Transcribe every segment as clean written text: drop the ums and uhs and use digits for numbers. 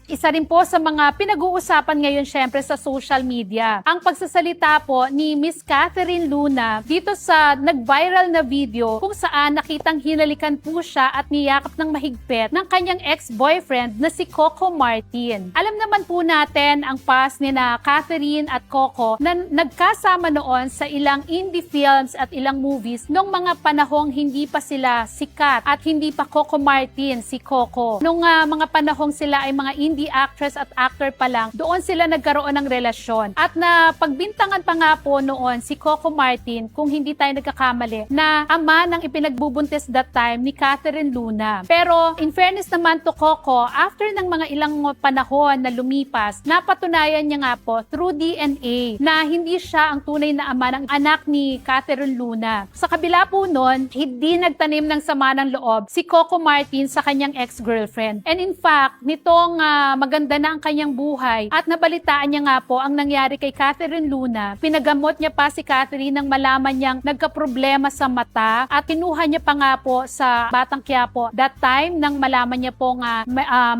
Isa rin po sa mga pinag-uusapan ngayon syempre sa social media, ang pagsasalita po ni Miss Catherine Luna dito sa nag-viral na video kung saan nakitang hinalikan po siya at niyakap ng mahigpit ng kanyang ex-boyfriend na si Coco Martin. Alam naman po natin ang past ni na Catherine at Coco na nagkasama noon sa ilang indie films at ilang movies nung mga panahong hindi pa sila sikat at hindi pa Coco Martin si Coco. Nung mga panahong sila ay mga indie actress at actor pa lang, doon sila nagkaroon ng relasyon. At na pagbintangan pa nga po noon si Coco Martin, kung hindi tayo nagkakamali, na ama ng ipinagbubuntis that time ni Catherine Luna. Pero in fairness naman to Coco, after ng mga ilang panahon na lumipas, napatunayan niya nga po through DNA na hindi siya ang tunay na ama ng anak ni Catherine Luna. Sa kabila po noon, hindi nagtanim ng sama ng loob si Coco Martin sa kanyang ex-girlfriend. And in fact, nitong maganda na ang kanyang buhay at nabalitaan niya nga po ang nangyari kay Catherine Luna. Pinagamot niya pa si Catherine nang malaman niyang nagkaproblema sa mata at kinuha niya pa nga po sa Batang Quiapo that time nang malaman niya po nga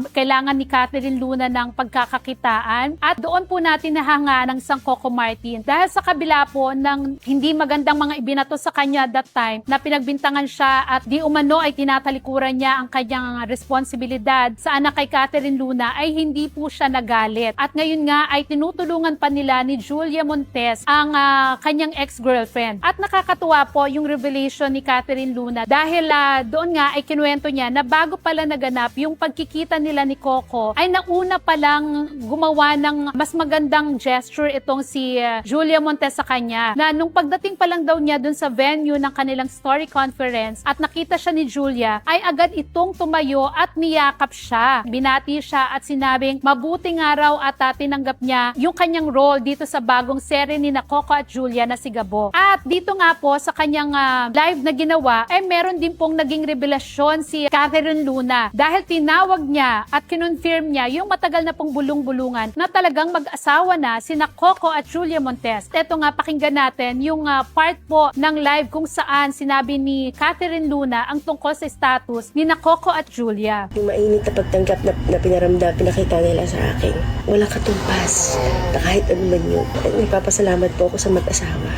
kailangan ni Catherine Luna ng pagkakakitaan at doon po natin nahanga ng Sang Coco Martin dahil sa kabila po ng hindi magandang mga ibinato sa kanya that time na pinagbintangan siya at di umano ay tinatalikuran niya ang kanyang responsibilidad sa anak kay Catherine Luna ay hindi po siya nagalit. At ngayon nga ay tinutulungan pa nila ni Julia Montes ang kanyang ex-girlfriend. At nakakatuwa po yung revelation ni Catherine Luna dahil doon nga ay kinuwento niya na bago pala naganap yung pagkikita nila ni Coco ay nauna palang gumawa ng mas magandang gesture itong si Julia Montes sa kanya. Na nung pagdating pa lang daw niya dun sa venue ng kanilang story conference at nakita siya ni Julia ay agad itong tumayo at niyakap siya. Binati siya at sinabing mabuting araw at tinanggap niya yung kanyang role dito sa bagong serye ni na Coco at Julia na si Gabo. At dito nga po sa kanyang live na ginawa ay meron din pong naging revelasyon si Catherine Luna dahil tinawag niya at kinonfirm niya yung matagal na pong bulong-bulungan na talagang mag-asawa na sina Coco at Julia Montes. Ito nga, pakinggan natin yung part po ng live kung saan sinabi ni Catherine Luna ang tungkol sa status ni na Coco at Julia. Yung mainit na pagtanggap na pinaramdam, pinakita nila sa akin. Walang katumbas na kahit ano man yun. Nagpapasalamat po ako sa mag-asawa.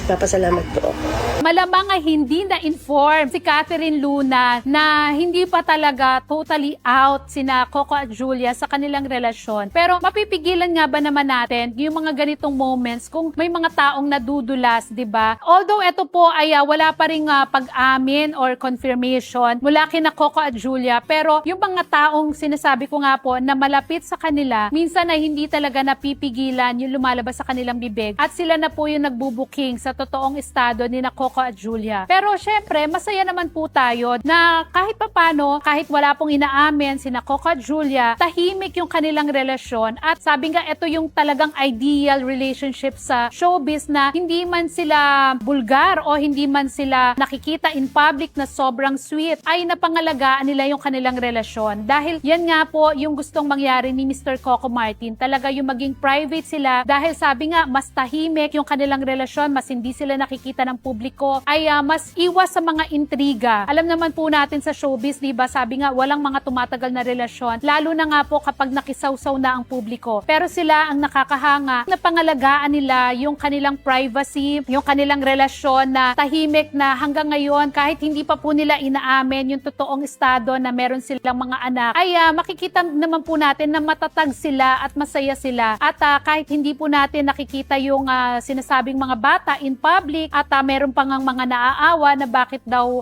Nagpapasalamat po ako. Malamang ay hindi na-inform si Catherine Luna na hindi pa talaga totally out sina Coco at Julia sa kanilang relasyon. Pero mapipigilan nga ba naman natin yung mga ganitong moments kung may mga taong nadudulas, di ba? Although ito po ay wala pa ring pag-amin or confirmation mula kina Coco at Julia, pero yung mga taong sinasabi ko nga po na malapit sa kanila, minsan ay hindi talaga napipigilan yung lumalabas sa kanilang bibig at sila na po yung nagbubuking sa totoong estado ni na Coco at Julia. Pero syempre, masaya naman po tayo na kahit papano, kahit wala pong inaamin sina Coco at Julia, tahimik yung kanilang relasyon at sabi nga, ito yung talagang ideal relationship sa showbiz na hindi man sila bulgar o hindi man sila nakikita in public na sobrang sweet, ay napangalagaan nila yung kanilang relasyon. Dahil yan nga po yung gustong mangyari ni Mr. Coco Martin, talaga yung maging private sila dahil sabi nga, mas tahimik yung kanilang relasyon, mas hindi sila nakikita ng publiko, ay mas iwas sa mga intriga. Alam naman po natin sa showbiz, diba, sabi nga, walang mga tumatagal na relasyon, lalo na nga po kapag nakisawsaw na ang publiko. Pero sila ang nakakahanga na pangalagaan nila yung kanilang privacy, yung kanilang relasyon na tahimik na hanggang ngayon, kahit hindi pa po nila inaamin yung totoong estado na meron silang mga anak, ay makikita naman po natin na matatag sila at masaya sila. At kahit hindi po natin nakikita yung sinasabing mga bata in public at meron pang mga naaawa na bakit daw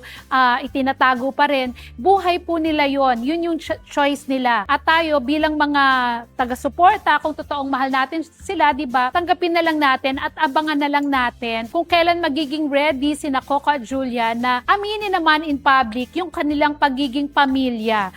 itinatago pa rin, buhay po nila yon. Yun yung choice nila. At tayo bilang mga taga-suporta, kung totoong mahal natin sila, diba, tanggapin na lang natin at abangan na lang natin kung kailan magiging ready sina Coco at Julia na aminin naman in public yung kanilang pagiging pamilya.